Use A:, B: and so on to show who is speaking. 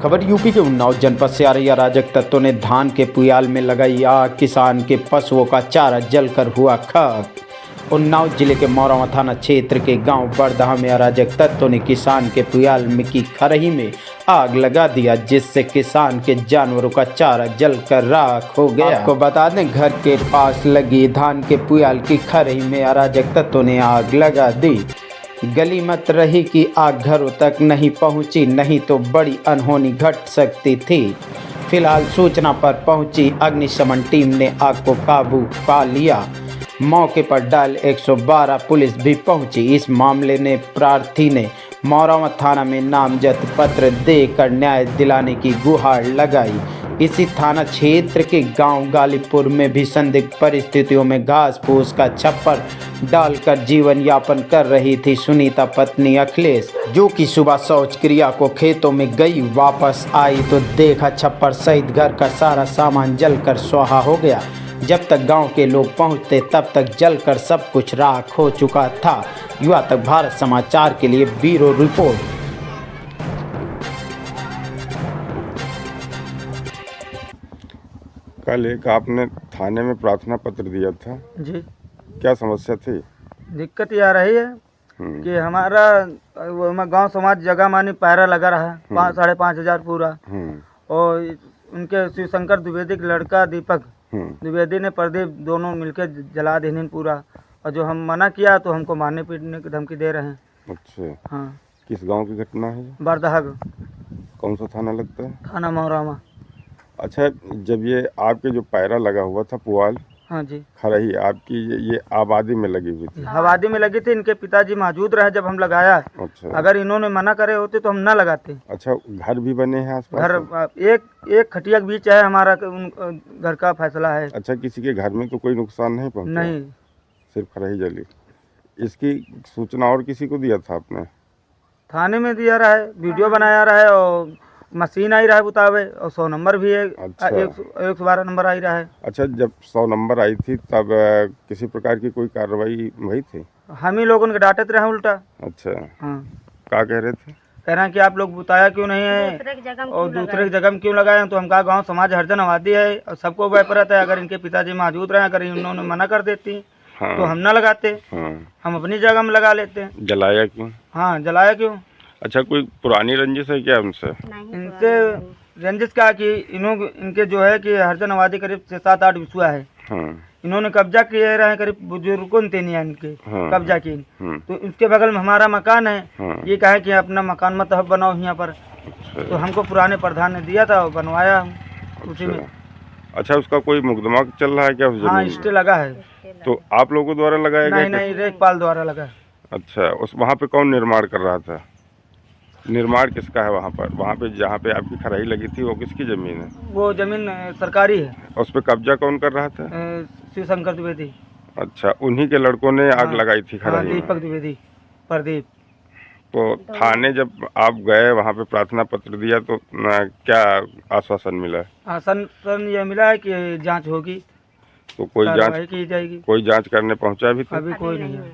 A: खबर यूपी के उन्नाव जनपद से आ रही है। अराजक तत्वों ने धान के पुयाल में लगाई आग, किसान के पशुओं का चारा जलकर हुआ खाक। उन्नाव जिले के मौरावा थाना क्षेत्र के गांव बरदहा में अराजक तत्वों ने किसान के पुयाल में की खरही में आग लगा दिया, जिससे किसान के जानवरों का चारा जलकर राख हो गया। आपको बता दें, घर के पास लगी धान के पुयाल की खरही में अराजक तत्वों ने आग लगा दी। गली मत रही कि आग घरों तक नहीं पहुंची, नहीं तो बड़ी अनहोनी घट सकती थी। फिलहाल सूचना पर पहुंची अग्निशमन टीम ने आग को काबू पा लिया। मौके पर डायल 112 पुलिस भी पहुंची। इस मामले ने प्रार्थी ने मौरावा थाना में नामजद पत्र देकर न्याय दिलाने की गुहार लगाई। इसी थाना क्षेत्र के गांव गालीपुर में भी संदिग्ध परिस्थितियों में घास फूस का छप्पर डालकर जीवन यापन कर रही थी सुनीता पत्नी अखिलेश, जो कि सुबह शौच क्रिया को खेतों में गई। वापस आई तो देखा छप्पर सहित घर का सारा सामान जलकर स्वाहा हो गया। जब तक गांव के लोग पहुंचते तब तक जलकर सब कुछ राख हो चुका था। युवा तक भारत समाचार के लिए ब्यूरो रिपोर्ट।
B: कल एक आपने थाने में प्रार्थना पत्र दिया था
C: जी।
B: क्या समस्या थी?
C: दिक्कत ये आ रही है कि हमारा गांव समाज जगह मानी पैरा लगा रहा है 5,500 पूरा, और उनके शिवशंकर द्विवेदी के लड़का दीपक द्विवेदी ने प्रदीप दोनों मिलकर जला देने पूरा, और जो हम मना किया तो हमको मारने पीटने की धमकी दे रहे हैं।
B: अच्छा,
C: हाँ।
B: किस गांव की घटना है?
C: बरदहा।
B: कौन सा थाना लगता है?
C: थाना मौरावा।
B: अच्छा, जब ये आपके जो पैरा लगा हुआ था पुआल,
C: हाँ जी,
B: खरही आपकी ये आबादी में लगी हुई थी?
C: आबादी में लगी थी। इनके पिताजी मौजूद रहे जब हम लगाया।
B: अच्छा।
C: अगर इन्होंने मना करे होते तो हम ना लगाते।
B: अच्छा, घर भी बने हैं आसपास?
C: घर एक खटिया के बीच है हमारा, घर का फैसला है।
B: अच्छा, किसी के घर में तो कोई नुकसान नहीं पहुंचा?
C: नहीं,
B: सिर्फ खरही जली। इसकी सूचना और किसी को दिया था आपने?
C: थाने में दिया रहा है, वीडियो बनाया रहा है, और मशीन आई रहा है बतावे, और 100 नंबर भी है।
B: अच्छा।
C: 112 नंबर आई रहा है।
B: अच्छा, जब 100 नंबर आई थी तब किसी प्रकार की कोई कार्रवाई हुई थी?
C: हम ही लोगों के डांटते रहे उल्टा।
B: अच्छा।
C: हाँ।
B: क्या कह रहे थे?
C: कह रहे हैं कि आप लोग बताया क्यों नहीं है और दूसरे की जगह में क्यों लगाए? तो हम कहा गाँव समाज हरजन आबादी है और सबको वापरत है। अगर इनके पिताजी मौजूद रहे, अगर इन्होंने मना कर देती तो हम ना लगाते। हम अपनी जगह में लगा लेते।
B: जलाया क्यों?
C: हाँ, जलाया क्यों?
B: अच्छा, कोई पुरानी रंजिश है क्या उनसे?
C: इनसे रंजिश का कि इनके जो है कि हरजन आबादी करीब 6-7-8 विसुआ है। इन्होंने कब्जा किए रहे, करीब बुजुर्गों ने तेनिया इनके कब्जा की। तो उसके बगल में हमारा मकान है। ये कहे कि अपना मकान मत बनाओ यहाँ पर।
B: अच्छा।
C: तो हमको पुराने प्रधान ने दिया था और बनवाया उसी में।
B: अच्छा, उसका कोई मुकदमा चल रहा है क्या?
C: हाँ, स्टे लगा है।
B: तो आप लोगों द्वारा लगाया गया?
C: नहीं, रेखपाल द्वारा लगा।
B: अच्छा, उस वहाँ पे कौन निर्माण कर रहा था? निर्माण किसका है वहाँ पर? वहाँ पे जहाँ पे आपकी खराई लगी थी वो किसकी जमीन है?
C: वो जमीन सरकारी है।
B: उस पे कब्जा कौन कर रहा था?
C: शिवशंकर द्विवेदी।
B: अच्छा, उन्हीं के लड़कों ने आग लगाई थी खराई में?
C: दीपक द्विवेदी, प्रदीप।
B: तो थाने जब आप गए वहाँ पे प्रार्थना पत्र दिया तो क्या आश्वासन मिला?
C: आश्वासन ये मिला है कि जांच होगी,
B: तो कोई जांच
C: की जाएगी।
B: कोई जांच करने पहुँचा भी?
C: अभी कोई नहीं है।